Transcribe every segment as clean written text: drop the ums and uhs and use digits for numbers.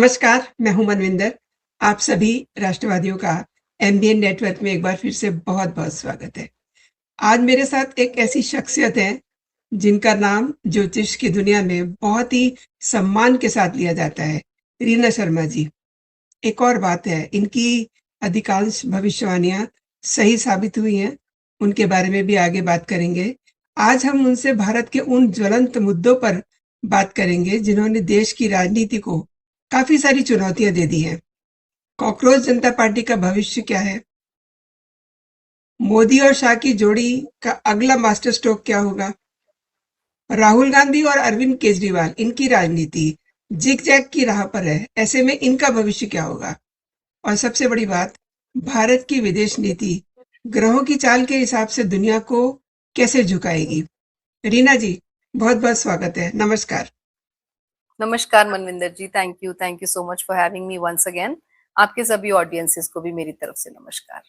नमस्कार, मैं हूँ मनविंदर। आप सभी राष्ट्रवादियों का एमबीएन नेटवर्क में एक बार फिर से बहुत-बहुत स्वागत है। आज मेरे साथ एक ऐसी शख्सियत है, जिनका नाम ज्योतिष की दुनिया में बहुत ही सम्मान के साथ लिया जाता है, रीना शर्मा जी। एक और बात है, इनकी अधिकांश भविष्यवाणियाँ सही साबित हुई हैं, उनके बारे में भी आगे बात करेंगे। आज हम उनसे भारत के उन ज्वलंत मुद्दों पर बात करेंगे, जिन्होंने देश की राजनीति को काफ़ी सारी चुनौतियाँ दे दी हैं। कॉकरोच जनता पार्टी का भविष्य क्या है? मोदी और शाह की जोड़ी का अगला मास्टर स्ट्रोक क्या होगा? राहुल गांधी और अरविंद केजरीवाल, इनकी राजनीति जिग-जैग की राह पर है। ऐसे में इनका भविष्य क्या होगा? और सबसे बड़ी बात, भारत की विदेश नीति ग्रहों की चाल के हिसाब से दुनिया को कैसे झुकाएगी? रीना जी, बहुत-बहुत स्वागत है। नमस्कार। नमस्कार Manvinder ji, thank you so much for having me once again. आपके सभी ऑडियंसेस को भी मेरी तरफ से नमस्कार।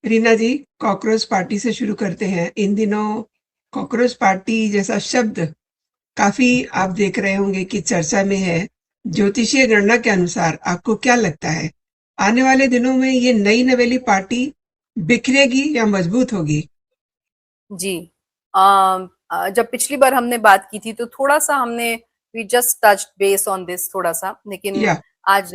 रीना जी, कॉकरोच पार्टी से शुरू करते हैं। इन दिनों कॉकरोच पार्टी जैसा शब्द काफ़ी आप देख रहे होंगे कि चर्चा में है। ज्योतिषीय गणना के अनुसार आपको क्या लगता है, आने वाले दिनों में ये नई नवेली पार्टी बिखरेगी या मजबूत होगी? जी, जब पिछली बार हमने बात की थी तो थोड़ा-सा हमने we just touched base on this थोड़ा-सा, लेकिन या आज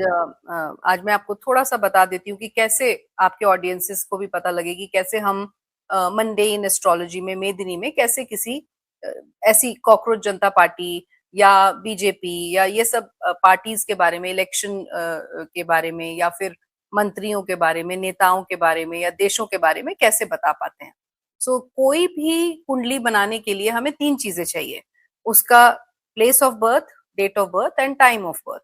मैं आपको थोड़ा-सा बता देती हूँ कि कैसे आपके ऑडियंसेस को भी पता लगे कि कैसे हम मंडेन एस्ट्रोलॉजी में, मेदिनी में कैसे किसी अ, ऐसी कॉकरोच जनता पार्टी या बीजेपी या ये सब पार्टीज के बारे में, इलेक्शन के बारे में या फिर मंत्रियों के बारे में, नेताओं के बारे में या देशों के बारे में कैसे बता पाते हैं। कोई भी कुंडली बनाने के लिए हमें 3 चीज़ें चाहिए। उसका place of birth, date of birth and time of birth.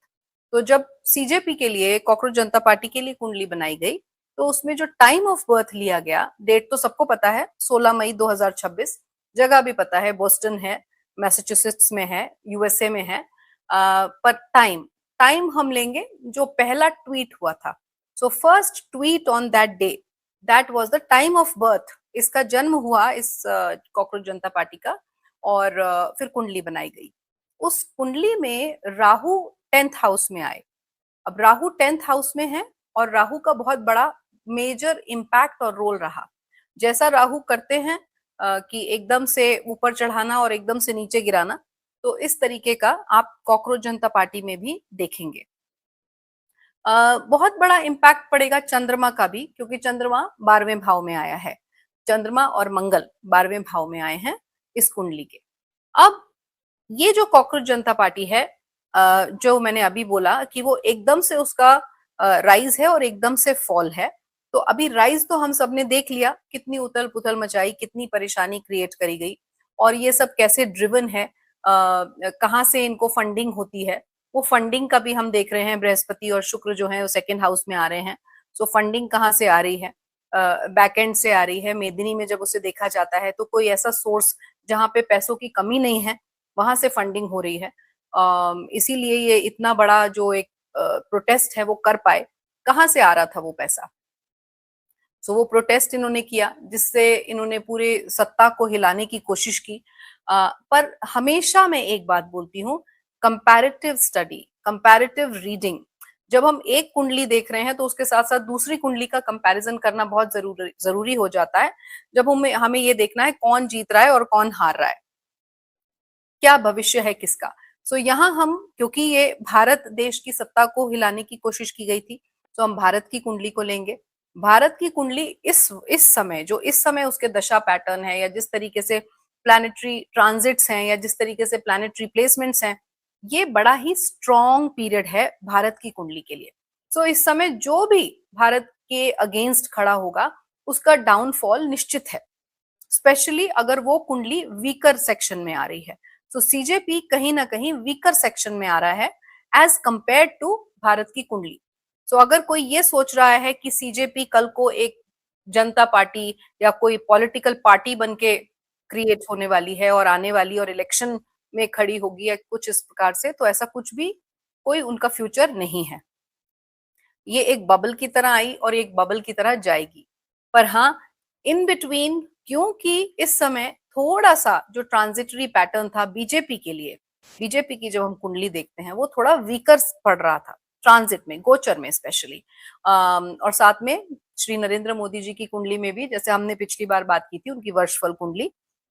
तो जब सीजेपी के लिए, कॉकरोच जनता पार्टी के लिए कुंडली बनाई गई, तो उसमें जो टाइम ऑफ बर्थ लिया गया, डेट तो सबको पता है 16 मई 2026, जगह भी पता है, बोस्टन है, मैसाचुसेट्स में है, यूएसए में है। पर टाइम टाइम हम लेंगे जो पहला ट्वीट हुआ था। First tweet on that day, that was the time of birth. इसका जन्म हुआ इस कॉकरोच जनता पार्टी का, और फिर कुंडली बनाई गई। उस कुंडली में राहु 10th हाउस में आए। अब राहु 10th हाउस में है और राहु का बहुत बड़ा मेजर इम्पैक्ट और रोल रहा। जैसा राहु करते हैं कि एकदम से ऊपर चढ़ाना और एकदम से नीचे गिराना, तो इस तरीके का आप कॉकरोच जनता पार्टी में भी देखेंगे। बहुत बड़ा इम्पैक्ट पड़ेगा चंद्रमा का भी, क्योंकि चंद्रमा 12वें भाव में आया है। चंद्रमा और मंगल 12वें भाव में आए हैं इस कुंडली के। अब ये जो कॉकरोच जनता पार्टी है, जो मैंने अभी बोला कि वो एकदम से उसका राइज है और एकदम से फॉल है। तो अभी राइज तो हम सबने देख लिया, कितनी उथल पुथल मचाई, कितनी परेशानी क्रिएट करी गई, और ये सब कैसे ड्रिवन है, कहाँ से इनको फंडिंग होती है। वो फंडिंग का भी हम देख रहे हैं, बृहस्पति और शुक्र जो है वो 2nd हाउस में आ रहे हैं। फंडिंग कहाँ से आ रही है? बैकएंड से आ रही है। मेदिनी में जब उसे देखा जाता है तो कोई ऐसा सोर्स जहाँ पे पैसों की कमी नहीं है, वहां से फंडिंग हो रही है। इसीलिए ये इतना बड़ा जो एक प्रोटेस्ट है वो कर पाए। कहाँ से आ रहा था वो पैसा? वो प्रोटेस्ट इन्होंने किया, जिससे इन्होंने पूरे सत्ता को हिलाने की कोशिश की। पर हमेशा मैं एक बात बोलती हूँ, कंपैरेटिव स्टडी, कंपैरेटिव रीडिंग, जब हम एक कुंडली देख रहे हैं तो उसके साथ साथ दूसरी कुंडली का कंपैरिजन करना बहुत जरूरी जरूरी हो जाता है। जब हमें हमें ये देखना है कौन जीत रहा है और कौन हार रहा है, क्या भविष्य है किसका। यहाँ हम, क्योंकि ये भारत देश की सत्ता को हिलाने की कोशिश की गई थी, तो हम भारत की कुंडली को लेंगे। भारत की कुंडली इस समय, जो इस समय उसके दशा पैटर्न है, या जिस तरीके से प्लैनेटरी ट्रांजिट्स हैं, या जिस तरीके से प्लैनेटरी प्लेसमेंट्स हैं, ये बड़ा ही स्ट्रॉन्ग पीरियड है भारत की कुंडली के लिए। इस समय जो भी भारत के अगेंस्ट खड़ा होगा, उसका डाउनफॉल निश्चित है, स्पेशली अगर वो कुंडली वीकर सेक्शन में आ रही है। सीजेपी कहीं ना कहीं वीकर सेक्शन में आ रहा है एज कंपेयर टू भारत की कुंडली। अगर कोई ये सोच रहा है कि सीजेपी कल को एक जनता पार्टी या कोई पॉलिटिकल पार्टी बन के क्रिएट होने वाली है और आने वाली और इलेक्शन में खड़ी होगी या कुछ इस प्रकार से, तो ऐसा कुछ भी कोई उनका फ्यूचर नहीं है। ये एक बबल की तरह आई और एक बबल की तरह जाएगी। पर हाँ, इन बिटवीन, क्योंकि इस समय थोड़ा सा जो ट्रांजिटरी पैटर्न था बीजेपी के लिए, बीजेपी की जब हम कुंडली देखते हैं वो थोड़ा वीकर पड़ रहा था ट्रांजिट में, गोचर में स्पेशली। और साथ में श्री नरेंद्र मोदी जी की कुंडली में भी, जैसे हमने पिछली बार बात की थी, उनकी वर्षफल कुंडली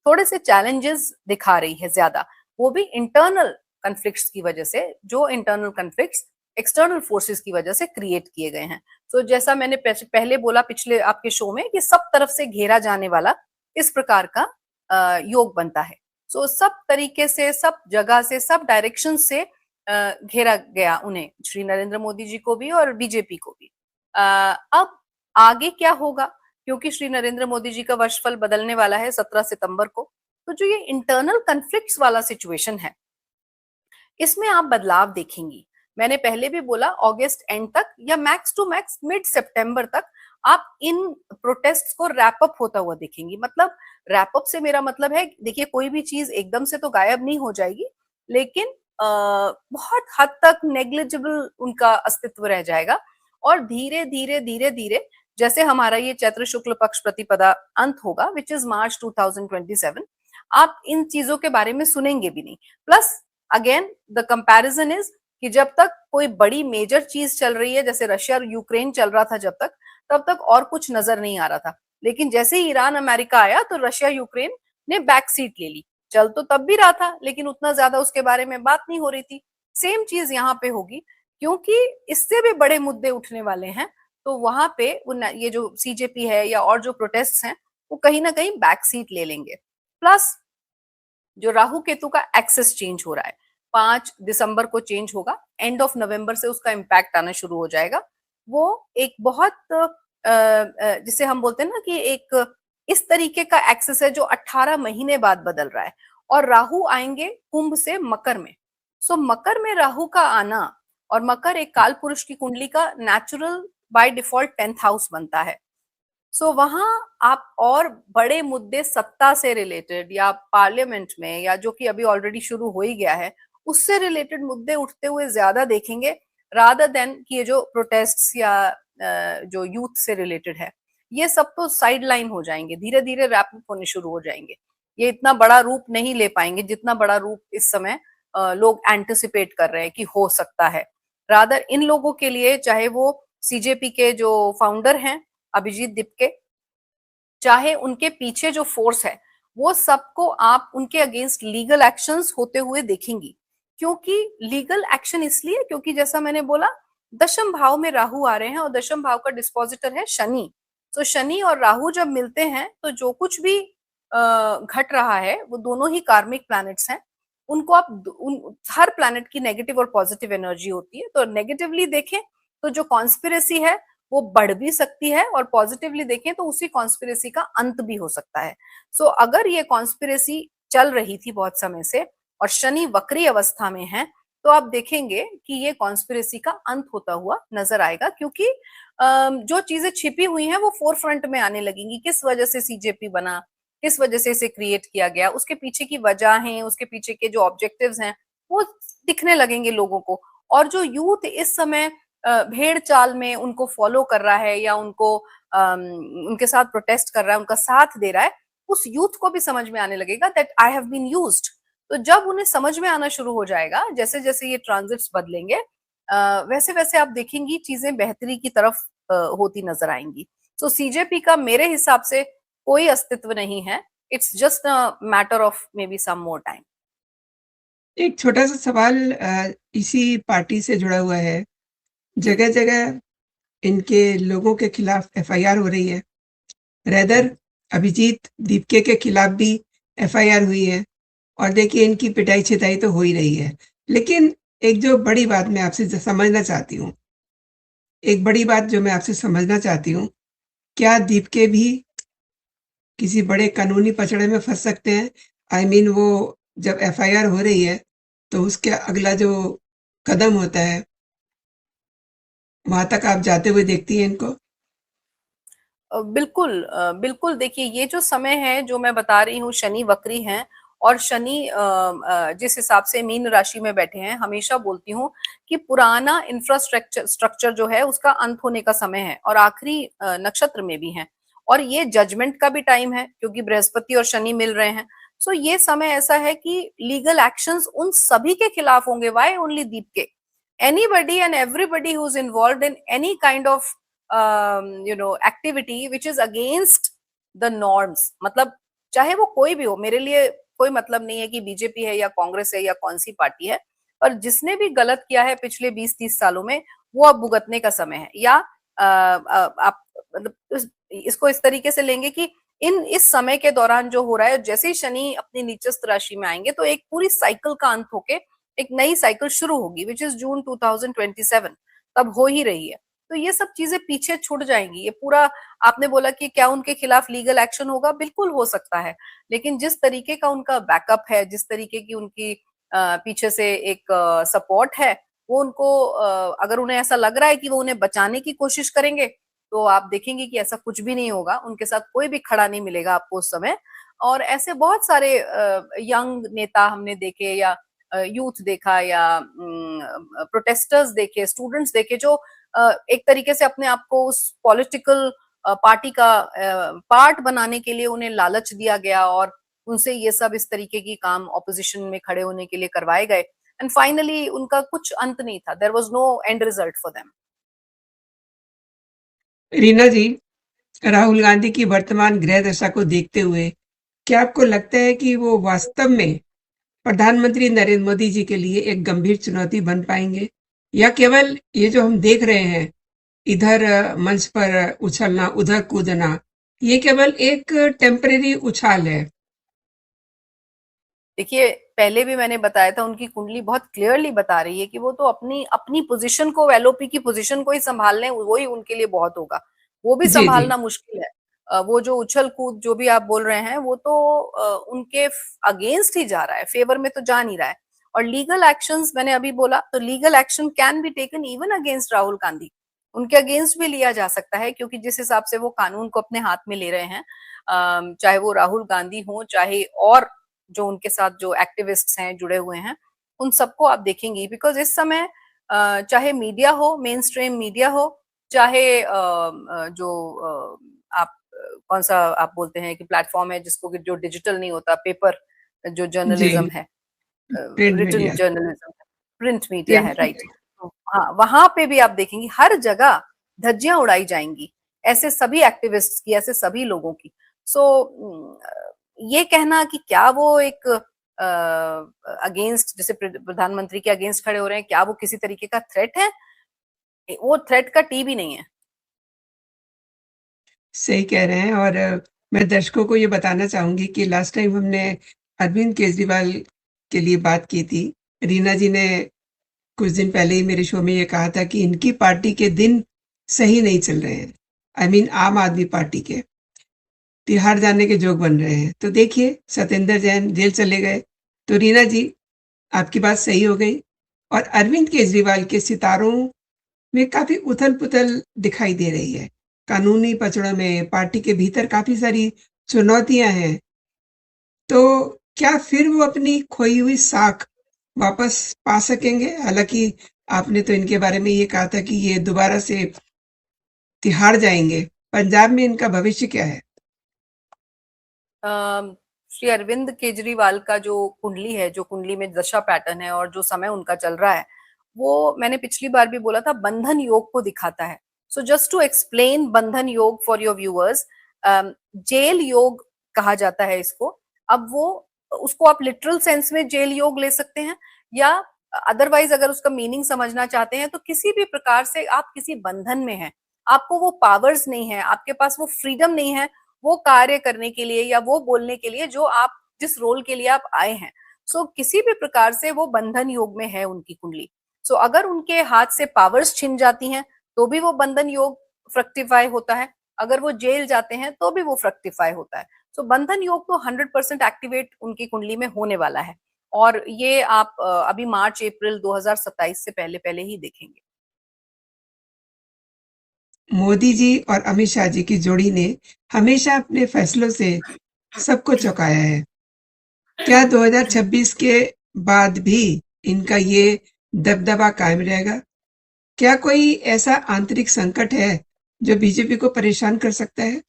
थोड़े से चैलेंजेस दिखा रही है ज्यादा, वो भी इंटरनल कन्फ्लिक्ट्स की वजह से, जो इंटरनल कन्फ्लिक्ट्स एक्सटर्नल फोर्सेस की वजह से क्रिएट किए गए हैं। तो जैसा मैंने पहले बोला पिछले आपके शो में कि सब तरफ से घेरा जाने वाला इस प्रकार का योग बनता है। सो सब तरीके से, सब जगह से, सब डायरेक्शन से घेरा गया उन्हें, श्री नरेंद्र मोदी जी को भी और बीजेपी को भी। अब आगे क्या होगा, क्योंकि श्री नरेंद्र मोदी जी का वर्षफल बदलने वाला है 17 सितंबर को, तो जो ये इंटरनल कन्फ्लिक्ट्स वाला सिचुएशन है, इसमें आप बदलाव देखेंगी। मैंने पहले भी बोला अगस्त एंड तक या मैक्स टू मैक्स मिड सितंबर तक आप इन प्रोटेस्ट्स को रैप अप होता हुआ देखेंगी। मतलब रैप अप से मेरा मतलब है, देखिए कोई भी चीज एकदम से तो गायब नहीं हो जाएगी, लेकिन बहुत हद तक नेग्लिजिबल उनका अस्तित्व रह जाएगा। और धीरे धीरे धीरे धीरे जैसे हमारा ये चैत्र शुक्ल पक्ष प्रतिपदा अंत होगा, विच इज मार्च 2027, आप इन चीजों के बारे में सुनेंगे भी नहीं। Plus again the comparison is कि जब तक कोई बड़ी मेजर चीज चल रही है, जैसे रशिया और यूक्रेन चल रहा था जब तक, तब तक और कुछ नजर नहीं आ रहा था। लेकिन जैसे ही ईरान अमेरिका आया तो रशिया यूक्रेन ने बैक सीट ले ली। चल तो तब भी रहा था, लेकिन उतना ज्यादा उसके बारे में बात नहीं हो रही थी। सेम चीज यहाँ पे होगी, क्योंकि इससे भी बड़े मुद्दे उठने वाले हैं। तो वहां पे ये जो सीजेपी है या और जो प्रोटेस्ट हैं, वो कहीं ना कहीं बैक सीट ले लेंगे। प्लस जो राहु केतु का एक्सेस चेंज हो रहा है, 5 दिसंबर को चेंज होगा, एंड ऑफ नवंबर से उसका इम्पैक्ट आना शुरू हो जाएगा। वो एक बहुत जिसे हम बोलते हैं ना कि एक इस तरीके का एक्सेस है जो 18 महीने बाद बदल रहा है। और राहु आएंगे कुंभ से मकर में। सो मकर में राहु का आना, और मकर एक काल पुरुष की कुंडली का natural by default 10th house बनता है। सो वहां आप और बड़े मुद्दे सत्ता से रिलेटेड या पार्लियामेंट में, या जो कि अभी ऑलरेडी शुरू हो ही गया है, उससे रिलेटेड मुद्दे उठते हुए ज्यादा देखेंगे, रादर देन कि ये जो प्रोटेस्ट्स या जो यूथ से रिलेटेड है, ये सब तो साइड लाइन हो जाएंगे, धीरे धीरे रैप अप होने शुरू हो जाएंगे। ये इतना बड़ा रूप नहीं ले पाएंगे जितना बड़ा रूप इस समय लोग एंटिसिपेट कर रहे हैं कि हो सकता है। रादर इन लोगों के लिए, चाहे वो सीजेपी के जो फाउंडर हैं अभिजीत दीपके, चाहे उनके पीछे जो फोर्स है, वो सबको आप उनके अगेंस्ट लीगल एक्शंस होते हुए देखेंगी। क्योंकि लीगल एक्शन इसलिए क्योंकि जैसा मैंने बोला, दशम भाव में राहु आ रहे हैं और दशम भाव का डिस्पोजिटर है शनि। तो शनि और राहु जब मिलते हैं तो जो कुछ भी घट रहा है, वो दोनों ही कार्मिक प्लैनेट्स हैं। उनको आप हर प्लैनेट की नेगेटिव और पॉजिटिव एनर्जी होती है, तो नेगेटिवली देखें तो जो कॉन्स्पिरेसी है वो बढ़ भी सकती है, और पॉजिटिवली देखें तो उसी कॉन्स्पिरेसी का अंत भी हो सकता है। सो अगर ये कॉन्स्पिरेसी चल रही थी बहुत समय से और शनि वक्री अवस्था में है, तो आप देखेंगे कि ये कॉन्स्पिरेसी का अंत होता हुआ नजर आएगा। क्योंकि जो चीजें छिपी हुई हैं वो फोर फ्रंट में आने लगेंगी। किस वजह से सीजेपी बना, किस वजह से इसे क्रिएट किया गया, उसके पीछे की वजह है, उसके पीछे के जो ऑब्जेक्टिव्स हैं, वो दिखने लगेंगे लोगों को। और जो यूथ इस समय भेड़ चाल में उनको फॉलो कर रहा है या उनको उनके साथ प्रोटेस्ट कर रहा है, उनका साथ दे रहा है, उस यूथ को भी समझ में आने लगेगा that I have been used. तो जब उन्हें समझ में आना शुरू हो जाएगा, जैसे जैसे ये ट्रांजिट्स बदलेंगे, वैसे वैसे आप देखेंगी चीजें बेहतरी की तरफ होती नजर आएंगी। तो सीजेपी का मेरे हिसाब से कोई अस्तित्व नहीं है। It's just a matter of maybe some more time. एक छोटा-सा सवाल इसी पार्टी से जुड़ा हुआ है। जगह-जगह इनके लोगों के खिलाफ एफआईआर हो रही है। रेदर अभिजीत दीपके के खिलाफ भी एफआईआर हुई है और देखिए इनकी पिटाई-छिताई तो हो ही रही है। लेकिन एक जो बड़ी बात मैं आपसे समझना चाहती हूँ, एक बड़ी बात जो मैं आपसे समझना चाहती हूँ, क्या दीपके भी किसी बड़े कानूनी पचड़े में फँस सकते हैं? आई मीन वो जब एफआईआर हो रही है, तो उसके अगला जो कदम होता है, वहाँ तक आप जाते हुए देखती हैं इनको? बिल्कुल, बिल्कुल। देखिए ये जो समय है जो मैं बता रही हूँ, शनि वक्री हैं और शनि जिस हिसाब से मीन राशि में बैठे हैं, हमेशा बोलती हूँ कि पुराना इंफ्रास्ट्रक्चर स्ट्रक्चर जो है उसका अंत होने का समय है, और आखिरी नक्षत्र में भी है। और ये जजमेंट का भी टाइम है क्योंकि बृहस्पति और शनि मिल रहे हैं। सो ये समय ऐसा है कि लीगल एक्शंस उन सभी के खिलाफ होंगे. व्हाई ओनली दीप के? Anybody and everybody who's involved in any kind of activity which is against the norms. मतलब चाहे वो कोई भी हो, मेरे लिए कोई मतलब नहीं है कि बीजेपी है या कांग्रेस है या कौन सी पार्टी है, पर जिसने भी गलत किया है पिछले 20-30 सालों में, वो अब भुगतने का समय है. या आप मतलब इसको इस तरीके से लेंगे कि इस समय के दौरान जो हो रहा है, जैसे ही शनि अपनी नीचस्थ राशि में आएंगे तो एक पूरी साइकिल का अंत होके एक नई साइकिल शुरू होगी, विच इज जून 2027. तब हो ही रही है. तो ये सब चीजें पीछे छूट जाएंगी. ये पूरा, आपने बोला कि क्या उनके खिलाफ लीगल एक्शन होगा, बिल्कुल हो सकता है, लेकिन जिस तरीके का उनका बैकअप है, जिस तरीके की उनकी पीछे से एक सपोर्ट है, वो उनको अगर उन्हें ऐसा लग रहा है कि वो उन्हें बचाने की कोशिश करेंगे, तो आप देखेंगे कि ऐसा कुछ भी नहीं होगा. उनके साथ कोई भी खड़ा नहीं मिलेगा आपको उस समय. और ऐसे बहुत सारे यंग नेता हमने देखे, या यूथ देखा, या प्रोटेस्टर्स देखे, स्टूडेंट्स देखे, जो एक तरीके से अपने आप को उस पॉलिटिकल पार्टी का पार्ट बनाने के लिए उन्हें लालच दिया गया, और उनसे ये सब इस तरीके की काम ऑपोजिशन में खड़े होने के लिए करवाए गए. एंड फाइनली उनका कुछ अंत नहीं था. There was no end result for them. Reena ji, Rahul Gandhi की वर्तमान गृह दशा को देखते हुए क्या आपको लगता है कि वो वास्तव में प्रधानमंत्री नरेंद्र मोदी जी के लिए एक गंभीर चुनौती बन पाएंगे, या केवल ये जो हम देख रहे हैं इधर मंच पर उछलना उधर कूदना, ये केवल एक टेम्परेरी उछाल है? देखिए, पहले भी मैंने बताया था, उनकी कुंडली बहुत क्लियरली बता रही है कि वो तो अपनी अपनी पोजीशन को, एलओपी की पोजीशन को ही संभाल लें, वो ही उनके लिए बहुत होगा. वो भी जी जी। संभालना मुश्किल है. वो जो उछल कूद जो भी आप बोल रहे हैं, वो तो उनके अगेंस्ट ही जा रहा है, फेवर में तो जा नहीं रहा है. और लीगल एक्शंस मैंने अभी बोला, तो legal action can be taken even against Rahul Gandhi. उनके अगेंस्ट भी लिया जा सकता है, क्योंकि जिस हिसाब से वो कानून को अपने हाथ में ले रहे हैं, चाहे वो राहुल गांधी हो, चाहे और जो उनके साथ जो एक्टिविस्ट्स हैं, जुड़े हुए हैं, उन सबको आप देखेंगी. बिकॉज इस समय चाहे मीडिया हो, मेन स्ट्रीम मीडिया हो, चाहे जो आप कौन सा आप बोलते हैं कि प्लेटफॉर्म है जिसको कि जो डिजिटल नहीं होता, पेपर जो जी, जर्नलिज्म है, print written media. Journalism, print media है, प्रिंट राइट. तो हाँ, वहां पे भी आप देखेंगी हर जगह धज्जियां उड़ाई जाएंगी ऐसे सभी एक्टिविस्ट्स की, ऐसे सभी लोगों की. सो ये कहना कि क्या वो एक अगेंस्ट, जैसे प्रधानमंत्री के अगेंस्ट खड़े हो रहे हैं, क्या वो किसी तरीके का थ्रेट है? वो थ्रेट का टी भी नहीं है. सही कह रहे हैं। और मैं दर्शकों को ये बताना चाहूंगी कि लास्ट टाइम हमने अरविंद केजरीवाल के लिए बात की थी। रीना जी ने कुछ दिन पहले ही मेरे शो में ये कहा था कि इनकी पार्टी के दिन सही नहीं चल रहे हैं। आई मीन आम आदमी पार्टी के तिहाड़ जाने के जोग बन रहे हैं। तो देखिए, सत्येंद्र जैन जेल चले गए। तो रीना जी, आपकी बात सही हो गई। और अरविंद केजरीवाल के सितारों में काफी उथल-पुथल दिखाई दे रही है। कानूनी पचड़ों में पार्टी के भीतर काफी सारी चुनौतियां हैं। तो क्या फिर वो अपनी खोई हुई साख वापस पा सकेंगे? हालांकि आपने तो इनके बारे में ये कहा था कि ये दोबारा से तिहाड़ जाएंगे। पंजाब में इनका भविष्य क्या है? श्री अरविंद केजरीवाल का जो कुंडली है, जो कुंडली में दशा पैटर्न है और जो समय उनका चल रहा है, वो मैंने पिछली बार भी बोला था, बंधन योग को दिखाता है. सो जस्ट टू एक्सप्लेन बंधन योग फॉर योर व्यूअर्स, जेल योग कहा जाता है इसको. अब वो, उसको आप लिटरल सेंस में जेल योग ले सकते हैं, या अदरवाइज अगर उसका मीनिंग समझना चाहते हैं, तो किसी भी प्रकार से आप किसी बंधन में हैं, आपको वो पावर्स नहीं है, आपके पास वो फ्रीडम नहीं है वो कार्य करने के लिए या वो बोलने के लिए जो आप, जिस रोल के लिए आप आए हैं. सो किसी भी प्रकार से वो बंधन योग में है उनकी कुंडली. सो अगर उनके हाथ से पावर्स छिन जाती हैं, तो भी वो बंधन योग फ्रक्टिफाई होता है. अगर वो जेल जाते हैं तो भी वो फ्रक्टिफाई होता है. सो बंधन योग तो 100% एक्टिवेट उनकी कुंडली में होने वाला है. और ये आप अभी मार्च अप्रैल 2027 से पहले पहले ही देखेंगे. मोदी जी और अमित शाह जी की जोड़ी ने हमेशा अपने फैसलों से सबको चौंकाया है। क्या 2026 के बाद भी इनका ये दबदबा कायम रहेगा? क्या कोई ऐसा आंतरिक संकट है जो बीजेपी को परेशान कर सकता है?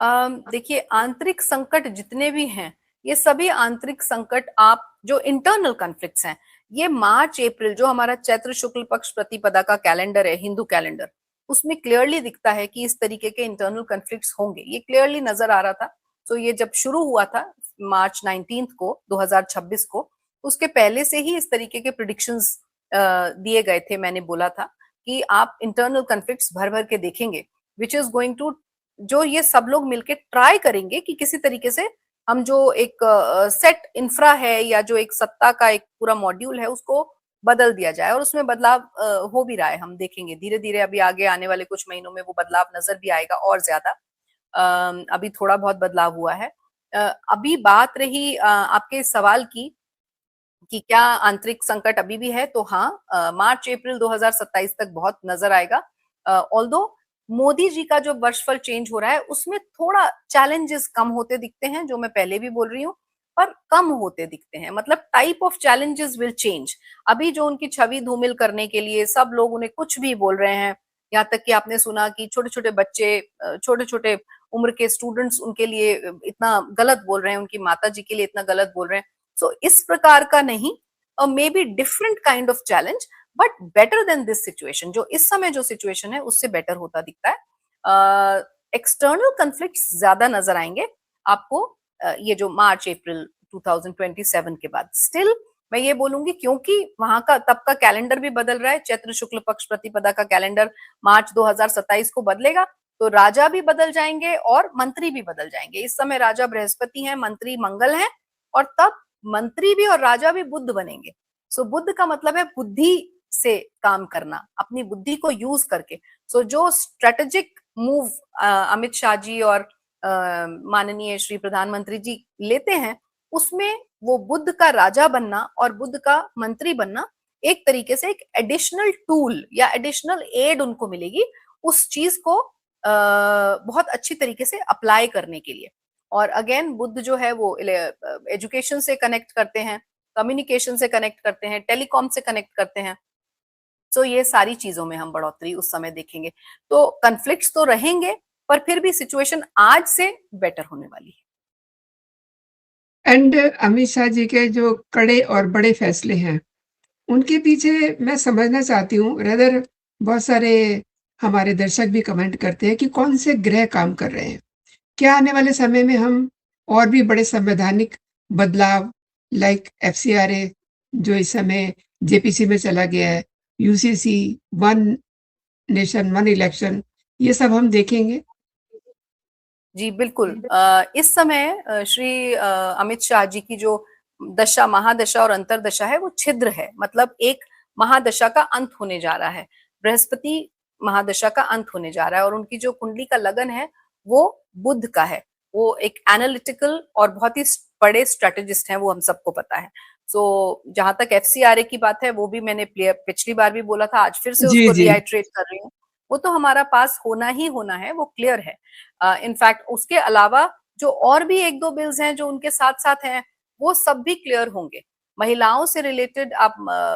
देखिए, आंतरिक संकट जितने भी हैं, ये सभी आंतरिक संकट आप जो इंटरनल कॉन्फ्लिक्ट्स हैं, ये मार्च अप्रैल जो हमारा चैत्र शुक्ल पक्ष प्रतिपदा का कैलेंडर है, हिंदू कैलेंडर, उसमें क्लियरली दिखता है कि इस तरीके के इंटरनल कॉन्फ्लिक्ट्स होंगे। ये क्लियरली नजर आ रहा था। तो ये जब शुरू हुआ था मार्च 19 को 2026 को, उसके पहले से ही इस तरीके के प्रिडिक्शंस दिए गए थे। मैंने बोला था कि आप इंटरनल कॉन्फ्लिक्ट्स भर भर के देखेंगे, विच इज गोइंग टू, जो ये सब लोग मिलके ट्राई करेंगे कि किसी तरीके से हम जो एक सेट इंफ्रा है या जो एक सत्ता का एक पूरा मॉड्यूल है उसको बदल दिया जाए, और उसमें बदलाव हो भी रहा है। हम देखेंगे धीरे धीरे, अभी आगे आने वाले कुछ महीनों में वो बदलाव नजर भी आएगा और ज्यादा। अभी थोड़ा बहुत बदलाव हुआ है। अभी बात रही आपके सवाल की कि क्या आंतरिक संकट अभी भी है, तो हाँ, मार्च अप्रैल 2027 तक बहुत नजर आएगा। ऑल्दो मोदी जी का जो वर्षफल चेंज हो रहा है उसमें थोड़ा चैलेंजेस कम होते दिखते हैं, जो मैं पहले भी बोल रही हूँ, पर कम होते दिखते हैं। मतलब type of challenges will change. अभी जो उनकी छवि धूमिल करने के लिए सब लोग उन्हें कुछ भी बोल रहे हैं, यहाँ तक कि आपने सुना कि छोटे छोटे बच्चे, छोटे छोटे उम्र के स्टूडेंट्स उनके लिए इतना गलत बोल रहे हैं, उनकी माता जी के लिए इतना गलत बोल रहे हैं। सो इस प्रकार का नहीं, may be different kind of challenge, but better than this situation. जो इस समय जो सिचुएशन है उससे बेटर होता दिखता है। एक्सटर्नल कॉन्फ्लिक्ट्स ज्यादा नजर आएंगे आपको ये जो मार्च अप्रैल 2027 के बाद। स्टिल मैं ये बोलूंगी, क्योंकि वहां का तब का कैलेंडर भी बदल रहा है, चैत्र शुक्ल पक्ष प्रतिपदा का कैलेंडर मार्च 2027 को बदलेगा, तो राजा भी बदल जाएंगे और मंत्री भी बदल जाएंगे। इस समय राजा बृहस्पति हैं, मंत्री मंगल हैं, और तब मंत्री भी और राजा भी बुध बनेंगे। सो बुध का मतलब है बुद्धि से काम करना, अपनी बुद्धि को यूज करके। सो जो स्ट्रेटेजिक मूव अमित शाह जी और माननीय श्री प्रधानमंत्री जी लेते हैं, उसमें वो बुध का राजा बनना और बुध का मंत्री बनना एक तरीके से एक एडिशनल टूल या एडिशनल एड उनको मिलेगी उस चीज को बहुत अच्छी तरीके से अप्लाई करने के लिए। और अगेन बुद्ध जो है वो एजुकेशन से कनेक्ट करते हैं, कम्युनिकेशन से कनेक्ट करते हैं, टेलीकॉम से कनेक्ट करते हैं। तो ये सारी चीजों में हम बढ़ोतरी उस समय देखेंगे। तो कन्फ्लिक्ट्स तो रहेंगे, पर फिर भी सिचुएशन आज से बेटर होने वाली है। एंड अमित शाह जी के जो कड़े और बड़े फैसले हैं, उनके पीछे मैं समझना चाहती हूँ, रादर बहुत सारे हमारे दर्शक भी कमेंट करते हैं कि कौन से ग्रह काम कर रहे हैं। क्या आने वाले समय में हम और भी बड़े संवैधानिक बदलाव, लाइक एफसीआरए जो इस समय जेपीसी में चला गया है, UCC, one nation one election, ये सब हम देखेंगे? जी बिल्कुल। इस समय श्री अमित शाह जी की जो दशा, महादशा और अंतरदशा है, वो छिद्र है। मतलब एक महादशा का अंत होने जा रहा है, बृहस्पति महादशा का अंत होने जा रहा है, और उनकी जो कुंडली का लगन है वो बुध का है। वो एक एनालिटिकल और बहुत ही बड़े स्ट्रेटेजिस्ट हैं, वो हम सबको पता है। सो जहां तक एफसीआरए की बात है, वो भी मैंने पिछली बार भी बोला था, आज फिर से जी, उसको जी। रिआइट्रेट कर रही हूँ। वो तो हमारा पास होना ही होना है, वो क्लियर है। इनफैक्ट उसके अलावा जो और भी एक दो बिल्स हैं जो उनके साथ साथ हैं, वो सब भी क्लियर होंगे। महिलाओं से रिलेटेड आप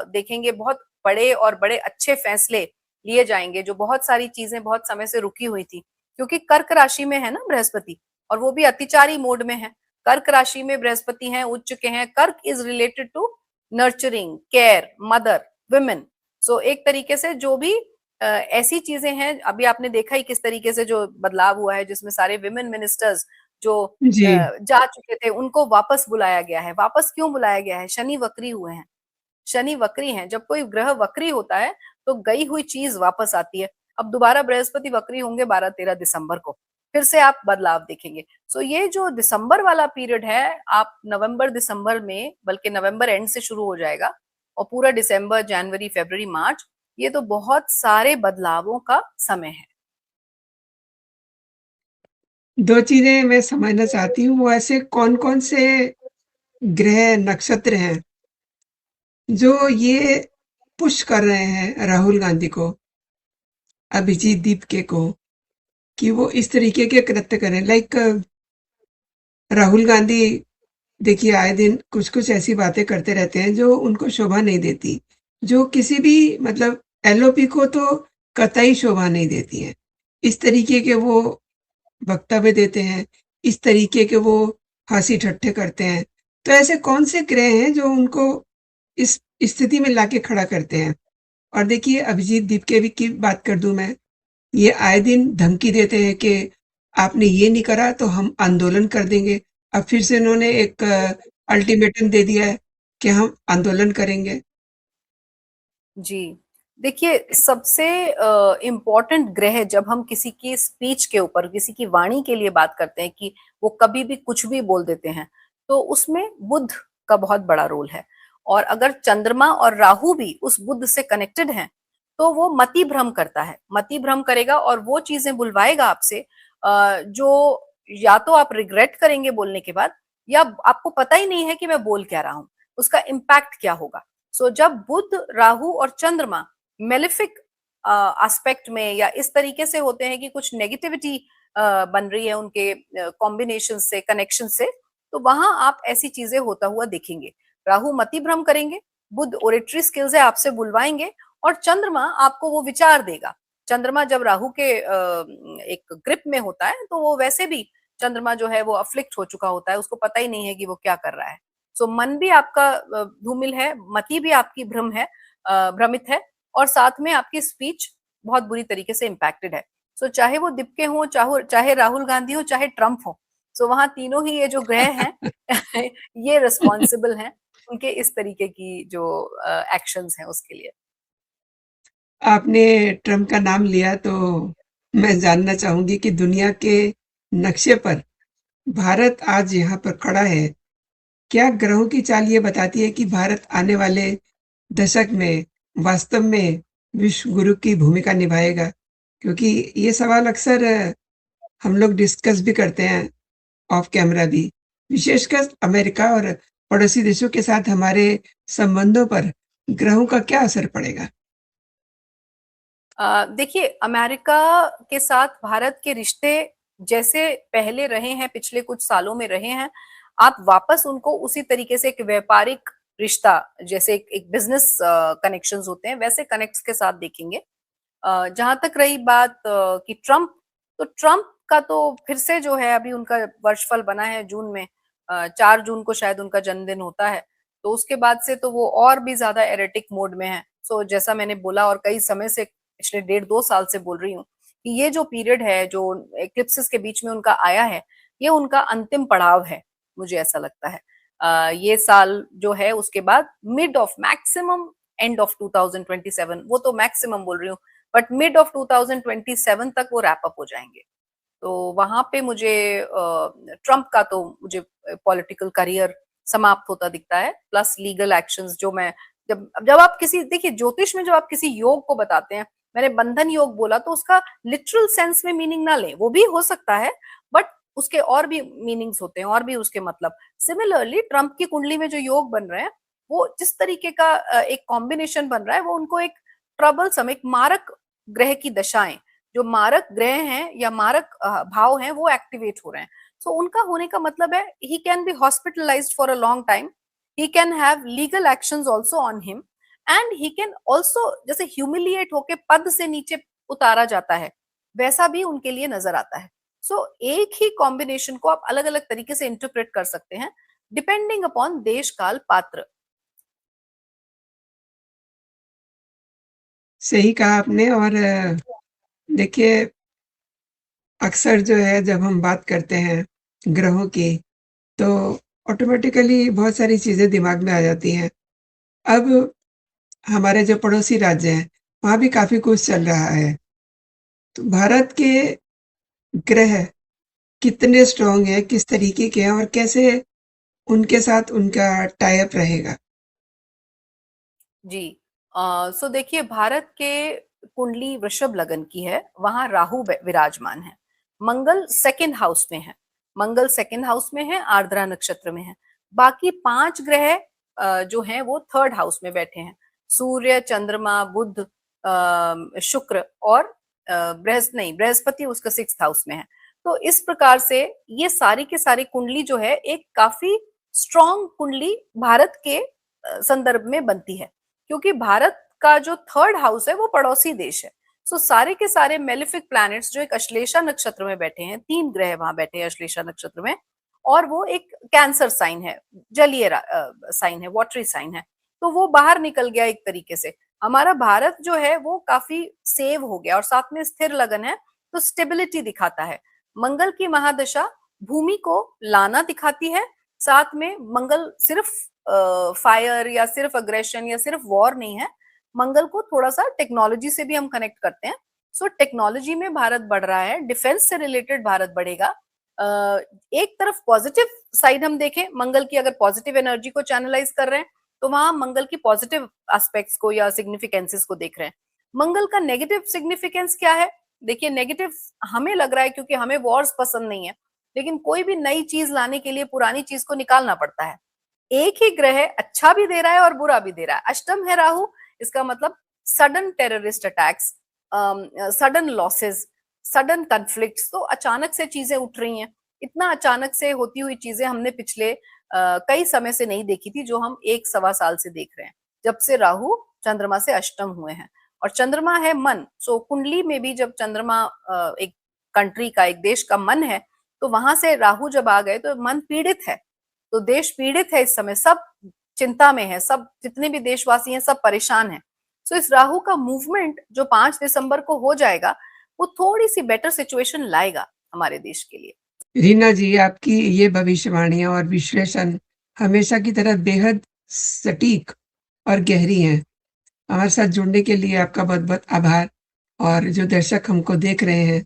देखेंगे बहुत बड़े और बड़े अच्छे फैसले लिए जाएंगे, जो बहुत सारी चीजें बहुत समय से रुकी हुई थी, क्योंकि कर्क राशि में है ना बृहस्पति, और वो भी अतिचारी मोड में है। कर्क राशि में बृहस्पति हैं, उच्च के हैं। कर्क is related to nurturing, care, mother, women. So एक तरीके से जो भी ऐसी चीजें हैं, अभी आपने देखा ही किस तरीके से जो बदलाव हुआ है, जिसमें सारे विमेन मिनिस्टर्स जो जी। जा चुके थे उनको वापस बुलाया गया है। वापस क्यों बुलाया गया है? शनि वक्री हुए हैं, शनि वक्री हैं। जब कोई ग्रह वक्री होता है तो गई हुई चीज वापस आती है। अब दोबारा बृहस्पति वक्री होंगे 12-13 दिसंबर को, फिर से आप बदलाव देखेंगे। सो ये जो दिसंबर वाला पीरियड है, आप नवंबर दिसंबर में, बल्कि नवंबर एंड से शुरू हो जाएगा और पूरा दिसंबर, जनवरी, फरवरी, मार्च, ये तो बहुत सारे बदलावों का समय है। 2 चीज़ें मैं समझना चाहती हूँ, वो ऐसे कौन-कौन से ग्रह, नक्षत्र हैं, जो ये पुश कर रहे हैं राहुल गांधी को, अभिजीत दीपके को, कि वो इस तरीके के कृत्य करें? लाइक राहुल गांधी देखिए आए दिन कुछ-कुछ ऐसी बातें करते रहते हैं जो उनको शोभा नहीं देती, जो किसी भी मतलब एलओपी को तो कतई शोभा नहीं देती हैं। इस तरीके के वो वक्तव्य देते हैं, इस तरीके के वो हँसी ठट्ठे करते हैं। तो ऐसे कौन से ग्रह हैं जो उनको इस स्थिति में लाके खड़ा करते हैं? और देखिए अभिजीत दीपकेवी की बात कर दूँ मैं, ये आए दिन धमकी देते हैं कि आपने ये नहीं करा तो हम आंदोलन कर देंगे। अब फिर से इन्होंने एक अल्टीमेटम दे दिया है कि हम आंदोलन करेंगे। जी। देखिए, सबसे इम्पोर्टेंट ग्रह जब हम किसी की स्पीच के ऊपर, किसी की वाणी के लिए बात करते हैं कि वो कभी भी कुछ भी बोल देते हैं, तो उसमें बुध का बहुत बड़ा रोल है। और अगर चंद्रमा और राहु भी उस बुध से कनेक्टेड हैं, तो वो मति भ्रम करता है। मति भ्रम करेगा और वो चीज़ें बुलवाएगा आपसे जो या तो आप रिग्रेट करेंगे बोलने के बाद, या आपको पता ही नहीं है कि मैं बोल क्या रहा हूँ, उसका इम्पैक्ट क्या होगा। सो जब बुध, राहु और चंद्रमा मेलिफिक एस्पेक्ट में या इस तरीके से होते हैं कि कुछ नेगेटिविटी बन रही है उनके कॉम्बिनेशन से, कनेक्शन से, तो वहां आप ऐसी चीजें होता हुआ देखेंगे। राहु मति भ्रम करेंगे, बुध ओरेटरी स्किल्स है आपसे बुलवाएंगे, और चंद्रमा आपको वो विचार देगा। चंद्रमा जब राहु के एक ग्रिप में होता है तो वो वैसे भी, चंद्रमा जो है वो अफ्लिक्ट हो चुका होता है, उसको पता ही नहीं है कि वो क्या कर रहा है। सो मन भी आपका धूमिल है, मति भी आपकी भ्रमित है, और साथ में आपकी स्पीच बहुत बुरी तरीके से इम्पैक्टेड है। सो चाहे वो दीपके हो, चाहे राहुल गांधी हो, चाहे ट्रंप हो, सो वहां तीनों ही ये जो ग्रह हैं ये रिस्पॉन्सिबल हैं उनके इस तरीके की जो एक्शंस हैं उसके लिए। आपने ट्रम्प का नाम लिया तो मैं जानना चाहूँगी कि दुनिया के नक्शे पर भारत आज यहाँ पर खड़ा है। क्या ग्रहों की चाल ये बताती है कि भारत आने वाले दशक में वास्तव में विश्व गुरु की भूमिका निभाएगा? क्योंकि ये सवाल अक्सर हम लोग डिस्कस भी करते हैं ऑफ कैमरा भी, विशेषकर अमेरिका और पड़ोसी देशों के साथ हमारे संबंधों पर ग्रहों का क्या असर पड़ेगा? देखिए, अमेरिका के साथ भारत के रिश्ते जैसे पहले रहे हैं, पिछले कुछ सालों में रहे हैं, आप वापस उनको उसी तरीके से एक व्यापारिक रिश्ता, जैसे एक बिजनेस कनेक्शंस होते हैं, वैसे कनेक्ट्स के साथ देखेंगे। जहां तक रही बात कि ट्रम्प, तो ट्रम्प का तो फिर से जो है अभी उनका वर्षफल बना है जून में, 4 जून को शायद उनका जन्मदिन होता है। तो उसके बाद से तो वो और भी ज्यादा एरेटिक मोड में है। सो जैसा मैंने बोला और कई समय से, पिछले 1.5-2 साल से बोल रही हूँ कि ये जो पीरियड है, जो एक्लिप्सिस के बीच में उनका आया है, ये उनका अंतिम पड़ाव है, मुझे ऐसा लगता है। ये साल जो है उसके बाद mid of maximum end of 2027, वो तो मैक्सिमम बोल रही हूँ, बट मिड ऑफ 2027 तक वो रैप अप हो जाएंगे। तो वहां पे मुझे ट्रम्प का तो मुझे पॉलिटिकल करियर समाप्त होता दिखता है, प्लस लीगल एक्शंस जो मैं, जब आप किसी, देखिए ज्योतिष में जब आप किसी योग को बताते हैं, मैंने बंधन योग बोला तो उसका लिटरल सेंस में मीनिंग ना लें, वो भी हो सकता है, बट उसके और भी मीनिंग्स होते हैं और भी उसके मतलब। सिमिलरली ट्रम्प की कुंडली में जो योग बन रहे हैं, वो जिस तरीके का एक कॉम्बिनेशन बन रहा है, वो उनको एक ट्रबलसम, एक मारक ग्रह की दशाएं, जो मारक ग्रह हैं या मारक भाव हैं, वो एक्टिवेट हो रहे हैं। सो उनका होने का मतलब है he can be hospitalised for a long time, he can have legal actions also on him, and he can also, जैसे ह्यूमिलिएट होके पद से नीचे उतारा जाता है, वैसा भी उनके लिए नजर आता है। सो एक ही कॉम्बिनेशन को आप अलग अलग तरीके से इंटरप्रेट कर सकते हैं, डिपेंडिंग अपॉन देश काल पात्र। सही कहा आपने और देखिए अक्सर जो है जब हम बात करते हैं ग्रहों की, तो ऑटोमेटिकली बहुत सारी चीज़ें दिमाग में आ जाती हैं। अब हमारे जो पड़ोसी राज्य हैं, वहाँ भी काफ़ी कुछ चल रहा है। तो भारत के ग्रह कितने स्ट्रॉन्ग हैं, किस तरीके के हैं और कैसे उनके साथ उनका टाई अप रहेगा? जी, सो देखिए, भारत के कुंडली वृषभ लगन की है, वहां राहु विराजमान है, मंगल सेकंड हाउस में है, मंगल सेकंड हाउस में है, आर्द्रा नक्षत्र में है। बाकी 5 ग्रह जो हैं वो थर्ड हाउस में बैठे हैं, सूर्य, चंद्रमा, बुध, शुक्र और बृहस्पति उसका 6th हाउस में है। तो इस प्रकार से ये सारी की सारी कुंडली जो है एक काफी स्ट्रॉन्ग कुंडली भारत के संदर्भ में बनती है, क्योंकि भारत का जो थर्ड हाउस है वो पड़ोसी देश है। सो सारे के सारे मेलिफिक प्लैनेट्स जो एक अश्लेषा नक्षत्र में बैठे हैं, 3 ग्रह वहां बैठे हैं अश्लेषा नक्षत्र में, और वो एक कैंसर साइन है, जलीय साइन है, वाटरी साइन है, तो वो बाहर निकल गया एक तरीके से। हमारा भारत जो है वो काफी सेव हो गया और साथ में स्थिर लगन है, तो स्टेबिलिटी दिखाता है। मंगल की महादशा भूमि को लाना दिखाती है, साथ में मंगल सिर्फ फायर या सिर्फ अग्रेशन या सिर्फ वॉर नहीं है, मंगल को थोड़ा सा टेक्नोलॉजी से भी हम कनेक्ट करते हैं। सो टेक्नोलॉजी में भारत बढ़ रहा है, डिफेंस से रिलेटेड भारत बढ़ेगा। एक तरफ पॉजिटिव साइड हम देखें, मंगल की अगर पॉजिटिव एनर्जी को चैनलाइज कर रहे हैं तो वहां मंगल की पॉजिटिव एस्पेक्ट्स को या सिग्निफिकेंसेस को देख रहे हैं। मंगल का नेगेटिव सिग्निफिकेंस क्या है? देखिए, नेगेटिव हमें लग रहा है क्योंकि हमें वॉर्स पसंद नहीं है, लेकिन कोई भी नई चीज लाने के लिए पुरानी चीज को निकालना पड़ता है। एक ही ग्रह अच्छा भी दे रहा है और बुरा भी दे रहा है। अष्टम है राहु, इसका मतलब sudden terrorist attacks, sudden losses, sudden conflicts, तो अचानक से चीजें उठ रही हैं। इतना अचानक से होती हुई चीजें हमने पिछले कई समय से नहीं देखी थी, जो हम 1-1.25 साल से देख रहे हैं, जब से राहु चंद्रमा से अष्टम हुए हैं। और चंद्रमा है मन, सो कुंडली में भी जब चंद्रमा एक कंट्री का, एक देश का मन है, तो वहां से राहु जब आ गए तो मन पीड़ित है, तो देश पीड़ित है इस समय, सब चिंता में है, सब जितने भी देशवासी हैं सब परेशान हैं। सो इस राहु का मूवमेंट जो 5 दिसंबर को हो जाएगा, वो थोड़ी सी बेटर सिचुएशन लाएगा हमारे देश के लिए। रीना जी, आपकी ये भविष्यवाणियां और विश्लेषण हमेशा की तरह बेहद सटीक और गहरी हैं। हमारे साथ जुड़ने के लिए आपका बहुत-बहुत आभार। और जो दर्शक हमको देख रहे हैं,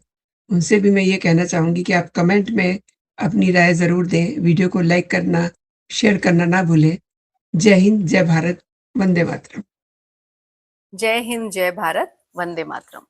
उनसे भी मैं ये कहना चाहूँगी कि आप कमेंट में अपनी राय ज़रूर दें। वीडियो को लाइक करना, शेयर करना ना भूलें। जय हिंद, जय भारत, वंदे मातरम। जय हिंद, जय भारत, वंदे मातरम।